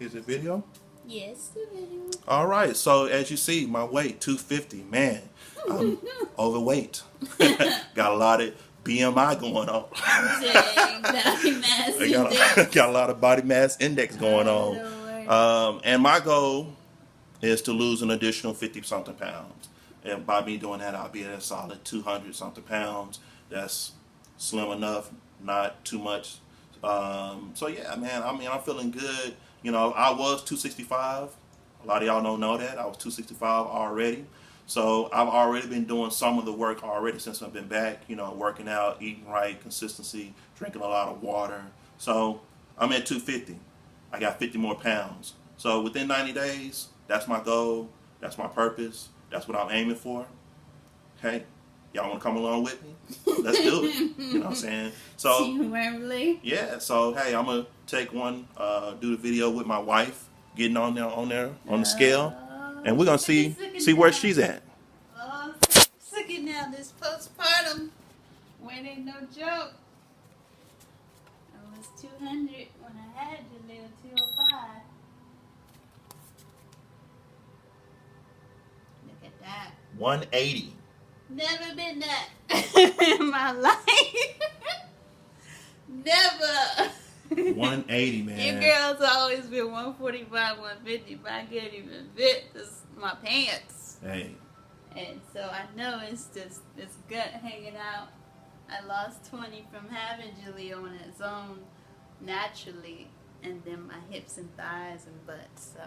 Is it video? Yes, the video. All right. So as you see, my weight 250. Man, I'm overweight. Got a lot of BMI going on. Dang, body mass index. Got a lot of body mass index going on. And my goal is to lose an additional 50 something pounds. And by me doing that, I'll be at a solid 200 something pounds. That's slim enough, not too much. So yeah, man, I mean, I'm feeling good. You know, I was 265. A lot of y'all don't know that. I was 265 already. So I've already been doing some of the work already since I've been back, you know, working out, eating right, consistency, drinking a lot of water. So I'm at 250. I got 50 more pounds. So within 90 days, that's my goal. That's my purpose. That's what I'm aiming for. Hey, y'all want to come along with me? Let's do it. You know what I'm saying? So, yeah. So, hey, I'm going to take one, do the video with my wife, getting on the scale. And we're going to see where she's at. Oh, sick it now, this postpartum. Weight ain't no joke. I was 200 when I had to live 205. Look at that. 180. Never been that in my life. Never. 180, man. Your girl's always been 145, 150, but I can't even fit my pants. Hey. And so I know it's just this gut hanging out. I lost 20 from having Julie on its own naturally, and then my hips and thighs and butt. So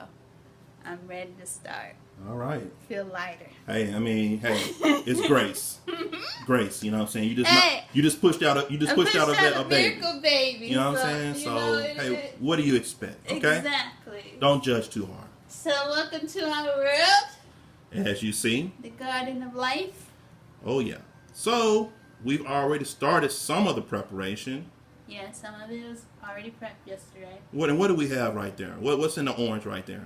I'm ready to start. All right. Feel lighter. Hey, I mean, it's grace. Grace, you know what I'm saying? You just pushed out a baby. You know what I'm saying? So, hey, what do you expect? Okay? Exactly. Don't judge too hard. So, welcome to our world. As you see. The Garden of Life. Oh, yeah. So, we've already started some of the preparation. Yeah, some of it was already prepped yesterday. What do we have right there? What's in the orange right there?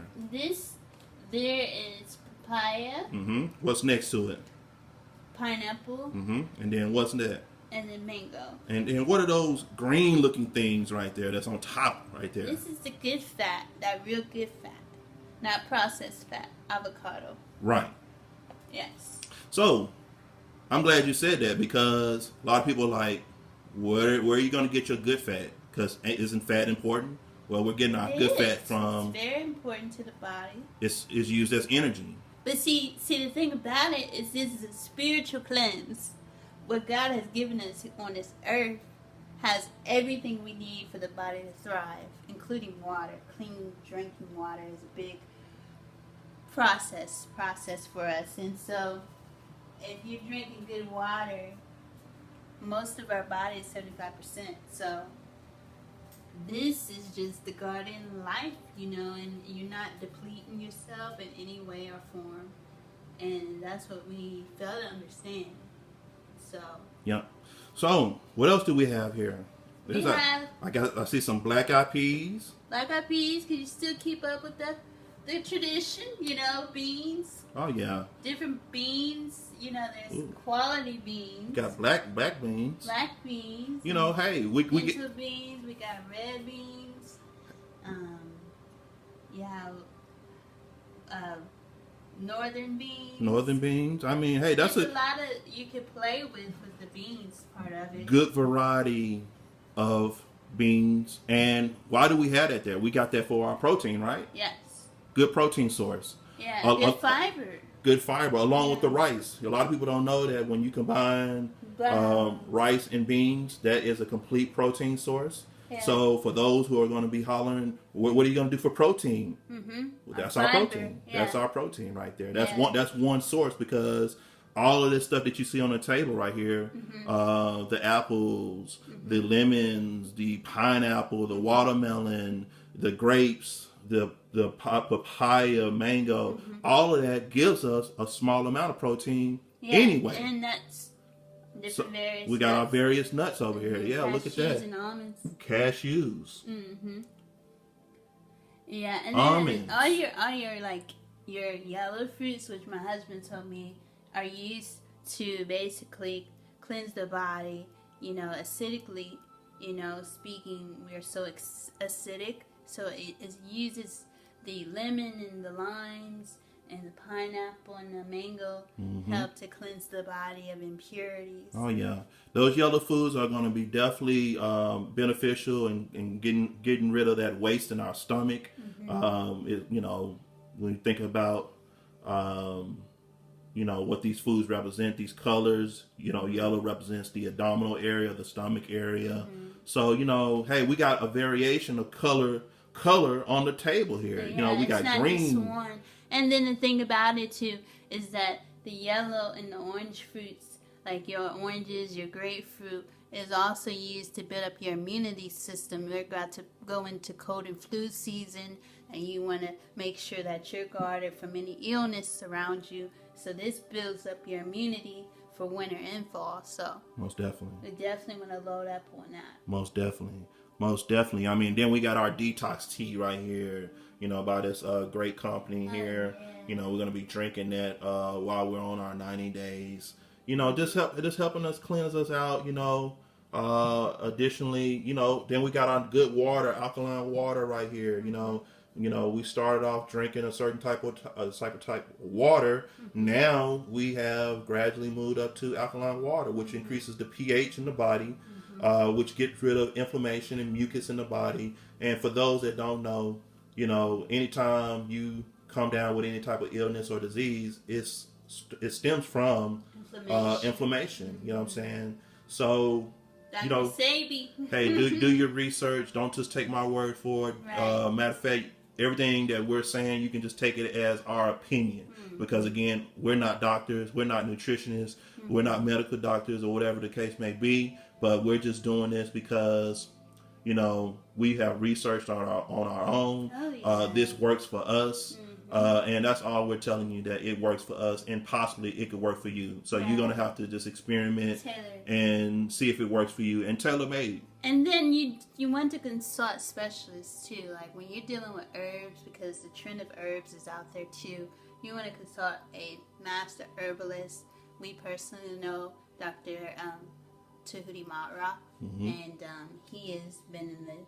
There is papaya. Mm-hmm. What's next to it? Pineapple. Mm-hmm. And then what's that? And then mango. And what are those green looking things right there that's on top right there? This is the good fat, that real good fat. Not processed fat. Avocado. Right. Yes. So, I'm glad you said that because a lot of people are like, where are you going to get your good fat? Because isn't fat important? Well, we're getting our good fat from... It's very important to the body. It's used as energy. But see, the thing about it is this is a spiritual cleanse. What God has given us on this earth has everything we need for the body to thrive, including water. Clean drinking water is a big process for us. And so, if you're drinking good water, most of our body is 75%. So, this is just the garden life, you know, and you're not depleting yourself in any way or form. And that's what we fail to understand. So. Yeah. So, what else do we have here? I see some black eyed peas. Black eyed peas. Can you still keep up with the tradition? You know, beans. Oh yeah. Different beans. You know, there's quality beans. Got black beans. Black beans. You know, hey, we get beans. We got red beans. Northern beans. Northern beans. I mean, hey, that's a lot of you can play with the beans part of it. Good variety of beans. And why do we have that there? We got that for our protein, right? Yes. Good protein source. Yeah, good fiber. Good fiber, along with the rice. A lot of people don't know that when you combine rice and beans, that is a complete protein source. Yeah. So for those who are going to be hollering, what are you going to do for protein? Mm-hmm. Well, that's our protein. Yeah. That's our protein right there. That's one source because all of this stuff that you see on the table right here, the apples, the lemons, the pineapple, the watermelon, the grapes, the papaya, mango, all of that gives us a small amount of protein anyway. And nuts. Various we got nuts. Our various nuts over here. Yeah, cashews look at that. And almonds. Cashews. Yeah, and then all your like your yellow fruits, which my husband told me are used to basically cleanse the body. You know, acidically. You know, speaking, we're so acidic So it uses the lemon and the limes and the pineapple and the mango help to cleanse the body of impurities. Oh yeah, those yellow foods are going to be definitely beneficial in getting rid of that waste in our stomach. You know, when you think about you know what these foods represent, these colors. You know, yellow represents the abdominal area, the stomach area. So you know, hey, we got a variation of color on the table here. Yeah, you know, we got green. Just one. And then the thing about it too is that the yellow and the orange fruits, like your oranges, your grapefruit, is also used to build up your immunity system. We're about to go into cold and flu season, and you want to make sure that you're guarded from any illness around you. So this builds up your immunity for winter and fall. So most definitely, we definitely want to load up on that. Most definitely. I mean, then we got our detox tea right here. You know, by this great company here. Yeah. You know, we're gonna be drinking that while we're on our 90 days. You know, just helping us cleanse us out. You know, additionally, you know, then we got our good water, alkaline water right here. You know, we started off drinking a certain type of water. Now we have gradually moved up to alkaline water, which increases the pH in the body, which gets rid of inflammation and mucus in the body. And for those that don't know, you know, anytime you come down with any type of illness or disease, it stems from inflammation. You know what I'm saying? So, you know, hey, do your research. Don't just take my word for it. Right. Matter of fact, everything that we're saying, you can just take it as our opinion. Because again, we're not doctors, we're not nutritionists, we're not medical doctors or whatever the case may be. But we're just doing this because, you know, we have researched on our own. Oh, yeah. This works for us. And that's all we're telling you, that it works for us and possibly it could work for you. So you're going to have to just experiment and see if it works for you and tailor-made. And then you want to consult specialists too. Like when you're dealing with herbs, because the trend of herbs is out there too, you want to consult a master herbalist. We personally know Dr. Tahuti Matra, and he has been in the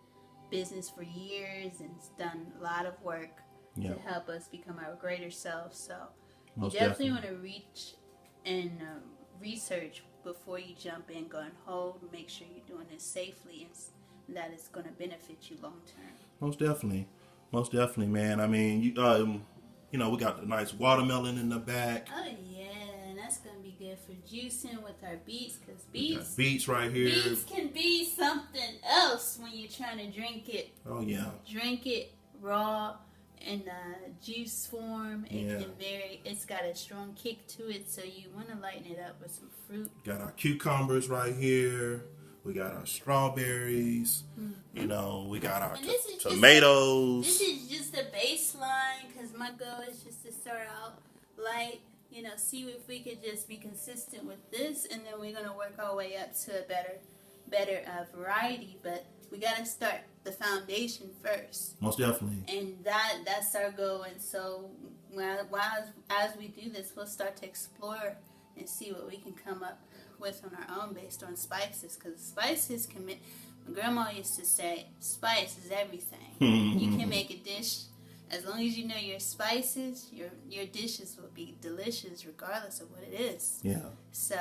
business for years and has done a lot of work to help us become our greater self. So you definitely want to reach and research before you jump in, go and hold, make sure you're doing it safely and that it's going to benefit you long term. Most definitely, man. I mean, you know, we got the nice watermelon in the back. Oh yeah, and that's going to be good for juicing with our beets, because beets right here. Beets can be something else when you're trying to drink it. Oh yeah. Drink it raw in juice form. It's got a strong kick to it, so you want to lighten it up with some fruit. Got our cucumbers right here. We got our strawberries. You know, we got our tomatoes. This is just a baseline, because my goal is just to start out light. You know, see if we could just be consistent with this, and then we're gonna work our way up to a better variety. But we gotta start the foundation first. Most definitely. And that's our goal. And so, as we do this, we'll start to explore and see what we can come up with on our own based on spices. Because spices my grandma used to say, spice is everything. You can make a dish. As long as you know your spices, your dishes will be delicious regardless of what it is. Yeah. So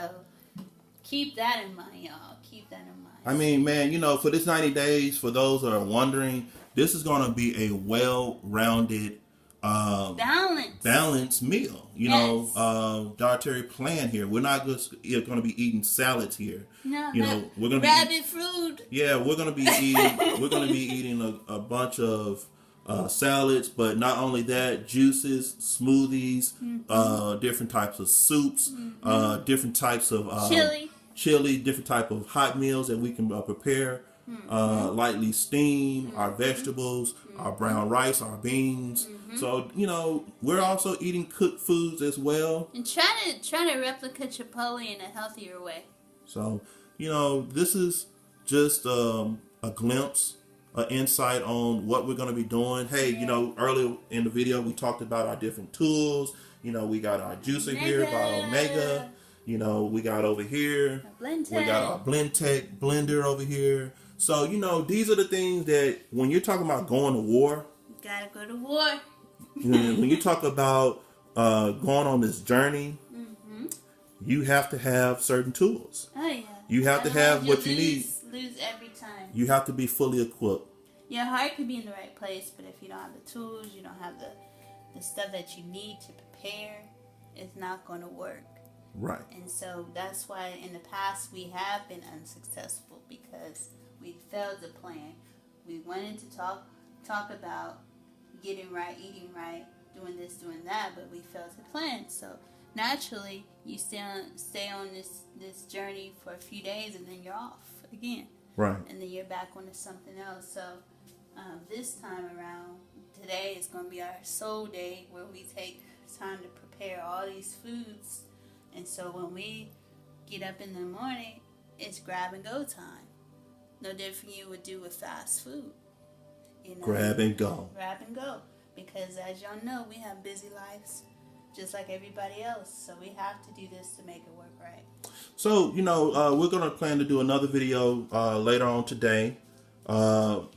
keep that in mind, y'all. Keep that in mind. I mean, man, you know, for this 90 days, for those that are wondering, this is going to be a well-rounded, balanced meal. You know, dietary plan here. We're not just going to be eating salads here. No, you know, we're going to rabbit food. Yeah, we're going to be eating. We're going to be eating a bunch of salads, but not only that, juices, smoothies, different types of soups, different types of chili, different type of hot meals that we can prepare, lightly steam our vegetables, our brown rice, our beans. So, you know, we're also eating cooked foods as well. And try to replicate Chipotle in a healthier way. So, you know, this is just a glimpse, an insight on what we're going to be doing. Hey, you know, earlier in the video, we talked about our different tools. You know, we got our juicer here by Omega. You know, we got over here, we got our Blend Tech blender over here. So, you know, these are the things that when you're talking about going to war, You gotta go to war. when you talk about going on this journey, you have to have certain tools. Oh yeah. You have to have what you need. Lose every time. You have to be fully equipped. Your heart could be in the right place, but if you don't have the tools, you don't have the stuff that you need to prepare, it's not going to work. Right. And so that's why in the past we have been unsuccessful, because we failed to plan. We wanted to talk about getting right, eating right, doing this, doing that, but we failed to plan. So naturally, you stay on this journey for a few days, and then you're off again. Right. And then you're back onto something else. So this time around, today is going to be our soul day, where we take time to prepare all these foods. And so when we get up in the morning, it's grab and go time. No different you would do with fast food. You know, grab and go. Grab and go. Because as y'all know, we have busy lives just like everybody else. So we have to do this to make it work right. So, you know, we're going to plan to do another video later on today.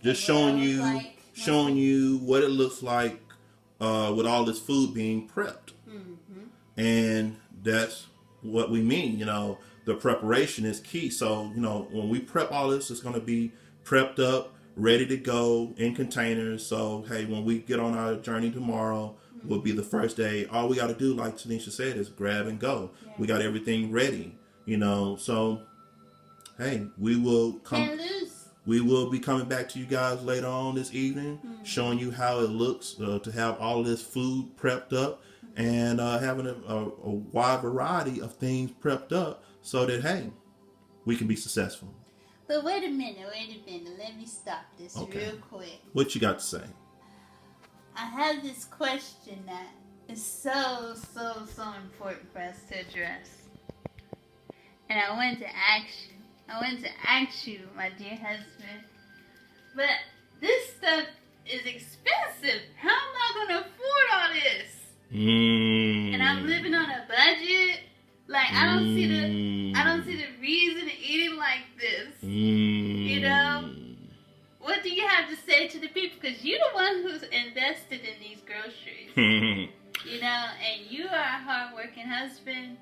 Just showing you what it looks like with all this food being prepped. Mm-hmm. And that's what we mean. You know, the preparation is key. So, you know, when we prep all this, it's going to be prepped up, ready to go in containers. So, hey, when we get on our journey tomorrow, will be the first day. All we got to do, like Tanisha said, is grab and go. Yeah. We got everything ready, you know. So, hey, we will come. We will be coming back to you guys later on this evening, showing you how it looks to have all this food prepped up, and having a wide variety of things prepped up, so that hey, we can be successful. But wait a minute. Let me stop this real quick. What you got to say? I have this question that is so important for us to address. And I wanted to ask you, my dear husband, but this stuff is expensive. How am I going to afford all this? And I'm living on a budget. Like, I don't see the reason to eat it like this. You know? What do you have to say to the people? Because you're the one who's invested in these groceries. You know, and you are a hardworking husband,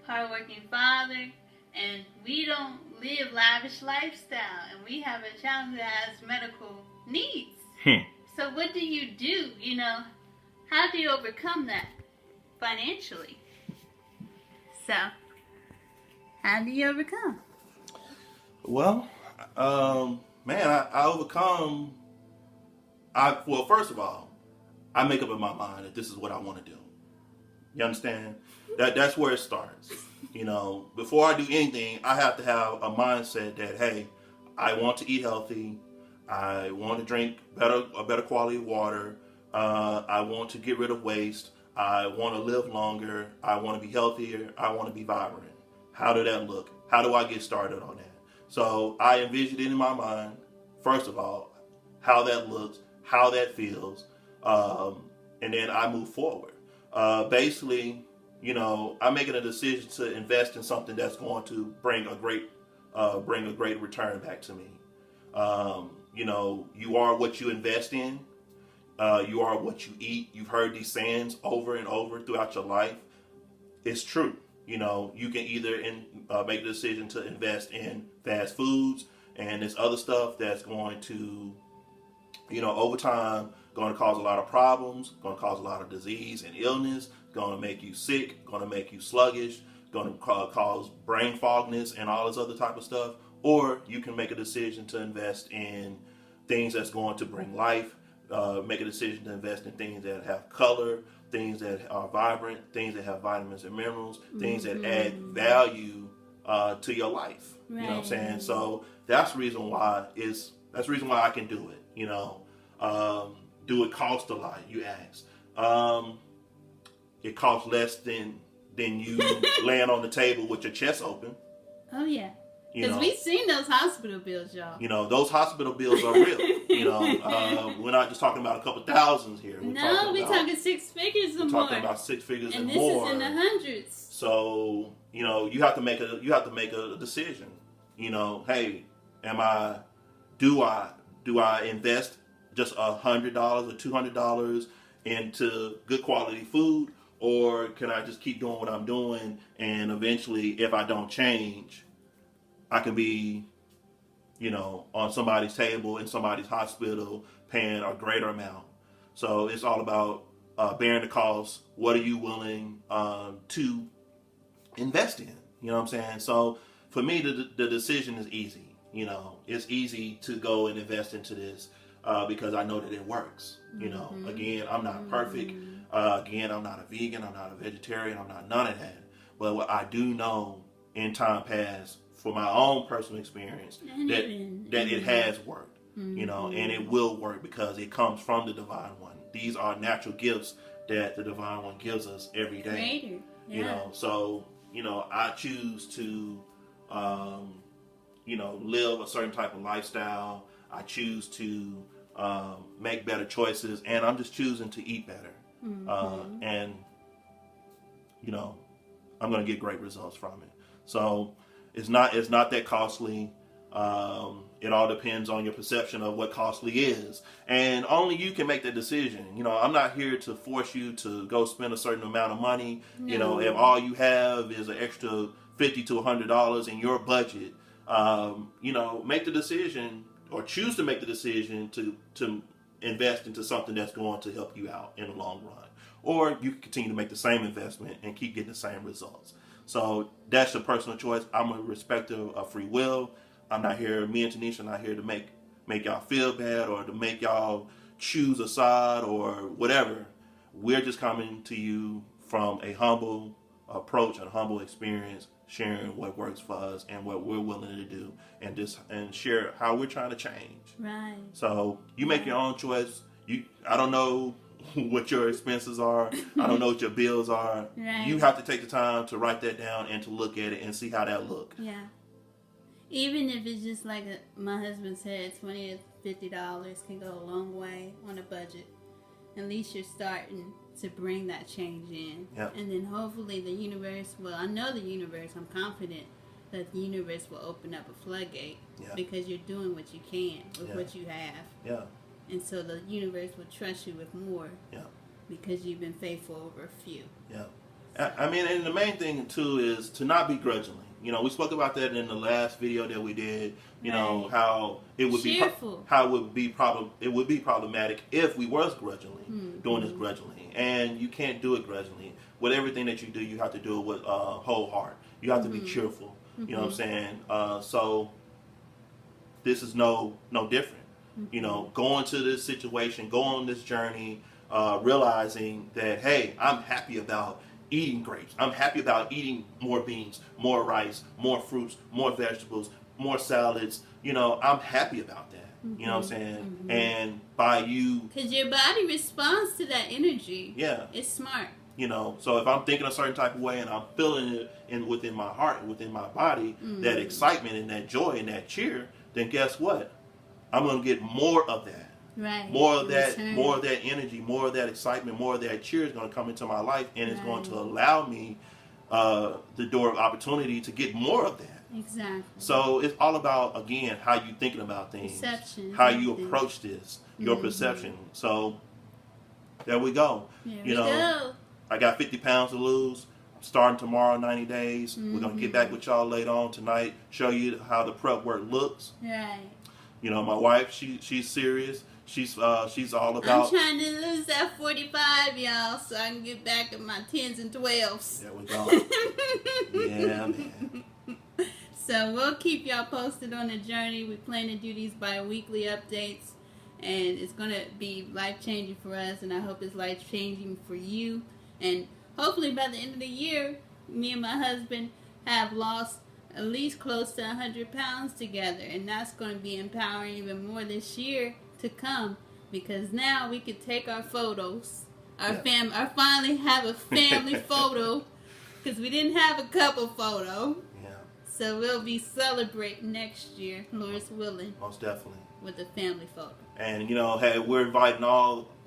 hardworking father, and we don't live lavish lifestyle, and we have a child that has medical needs. So what do? You know, how do you overcome that financially? So, how do you overcome? Well, man, I overcome. Well, first of all, I make up in my mind that this is what I want to do. You understand? That's where it starts. You know, before I do anything, I have to have a mindset that, hey, I want to eat healthy. I want to drink a better quality of water. I want to get rid of waste. I want to live longer. I want to be healthier. I want to be vibrant. How did that look? How do I get started on that? So I envisioned it in my mind, first of all, how that looks, how that feels, and then I move forward. Basically, you know, I'm making a decision to invest in something that's going to bring a great return back to me. You know, you are what you invest in. You are what you eat. You've heard these sayings over and over throughout your life. It's true. You know, you can either make the decision to invest in fast foods and this other stuff that's going to, you know, over time, going to cause a lot of problems, going to cause a lot of disease and illness, going to make you sick, going to make you sluggish, going to cause brain fogness and all this other type of stuff. Or you can make a decision to invest in things that's going to bring life, make a decision to invest in things that have color, things that are vibrant, things that have vitamins and minerals, things that add value to your life. Right. You know what I'm saying? So that's the reason why I can do it. You know, do it cost a lot? You ask. It costs less than you laying on the table with your chest open. Oh yeah. Because we've seen those hospital bills, y'all. You know, those hospital bills are real. You know, we're not just talking about a couple thousands here. We're talking six figures or more. We're talking about six figures and more. And this is in the hundreds. So, you know, you have to make a decision. You know, hey, am I do I invest just $100 or $200 into good quality food, or can I just keep doing what I'm doing, and eventually, if I don't change, I can be, on somebody's table in somebody's hospital paying a greater amount. So it's all about bearing the cost. What are you willing to invest in? You know what I'm saying? So for me, the decision is easy. It's easy to go and invest into this because I know that it works. Again, I'm not perfect. Again, I'm not a vegan. I'm not a vegetarian. I'm not none of that. But what I do know in time past, for my own personal experience, that it has worked. And it will work because it comes from the Divine One. These are natural gifts that the Divine One gives us every day. Creator. Yeah. So I choose to live a certain type of lifestyle. I choose to make better choices, and I'm just choosing to eat better. And I'm going to get great results from it. So it's not that costly. It all depends on your perception of what costly is, and only you can make that decision. I'm not here to force you to go spend a certain amount of money. No. If all you have is an extra $50 to $100 in your budget, make the decision, or choose to make the decision to invest into something that's going to help you out in the long run. Or you can continue to make the same investment and keep getting the same results. So that's your personal choice. I'm a respecter of free will. Me and Tanisha are not here to make y'all feel bad or to make y'all choose a side or whatever. We're just coming to you from a humble approach and humble experience, sharing what works for us and what we're willing to do, and share how we're trying to change. Right. So you make your own choice. I don't know what your expenses are. I don't know what your bills are. Right. You have to take the time to write that down and to look at it and see how that look. Yeah. Even if it's just like my husband said, $20 to $50 can go a long way on a budget. At least you're starting to bring that change in. Yep. And then hopefully the universe will, I know the universe, I'm confident that the universe will open up a floodgate. Yep. Because you're doing what you can with Yep. what you have. Yeah. And so the universe will trust you with more. Yeah. Because you've been faithful over a few. Yeah. I mean, and the main thing too is to not be grudgingly. We spoke about that in the last video that we did. Right. How it would Cheerful. it would be problematic if we was grudgingly doing this grudgingly, and you can't do it grudgingly. With everything that you do, you have to do it with whole heart. You have to be cheerful. You know what I'm saying? So this is no different. Going to this situation, go on this journey, realizing that, hey, I'm happy about eating grapes. I'm happy about eating more beans, more rice, more fruits, more vegetables, more salads. I'm happy about that. You know what I'm saying? And by you... Because your body responds to that energy. Yeah. It's smart. So if I'm thinking a certain type of way and I'm feeling it within my heart, within my body, that excitement and that joy and that cheer, then guess what? I'm going to get more of that. Right. More of that energy, more of that excitement, more of that cheer is going to come into my life, and it's going to allow me the door of opportunity to get more of that. Exactly. So it's all about, again, how you thinking about things, Perception. how you approach this, your perception. So there we go. There we go. I got 50 pounds to lose. I'm starting tomorrow, 90 days. We're going to get back with y'all later on tonight, show you how the prep work looks. Right. My wife, she's serious. She's all about... I'm trying to lose that 45, y'all, so I can get back at my 10s and 12s. There we go. Yeah, man. So we'll keep y'all posted on the journey. We plan to do these bi-weekly updates, and it's going to be life-changing for us, and I hope it's life-changing for you. And hopefully by the end of the year, me and my husband have lost at least close to 100 pounds together, and that's going to be empowering even more this year to come, because now we can take our photos. Our finally have a family photo, because we didn't have a couple photo. Yeah. So we'll be celebrating next year, Lord's willing. Most definitely. With a family photo. And hey, we're inviting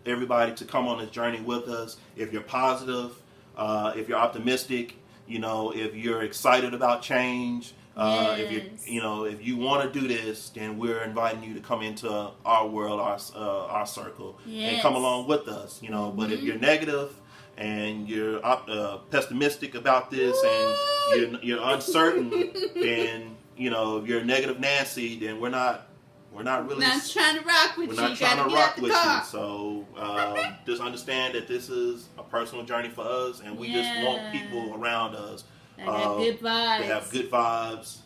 everybody to come on this journey with us. If you're positive, if you're optimistic, if you're excited about change, If if you want to do this, then we're inviting you to come into our world, our circle, and come along with us. But if you're negative and you're pessimistic about this, and you're uncertain, then if you're a negative Nancy, then we're not really trying to rock with you. We're not trying to rock with you. So just understand that this is a personal journey for us, and we just want people around us that have good vibes. To have good vibes,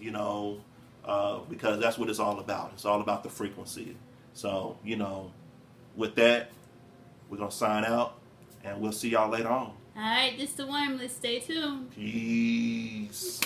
because that's what it's all about. It's all about the frequency. So, with that, we're going to sign out, and we'll see y'all later on. All right, this is the Wormless. Stay tuned. Peace.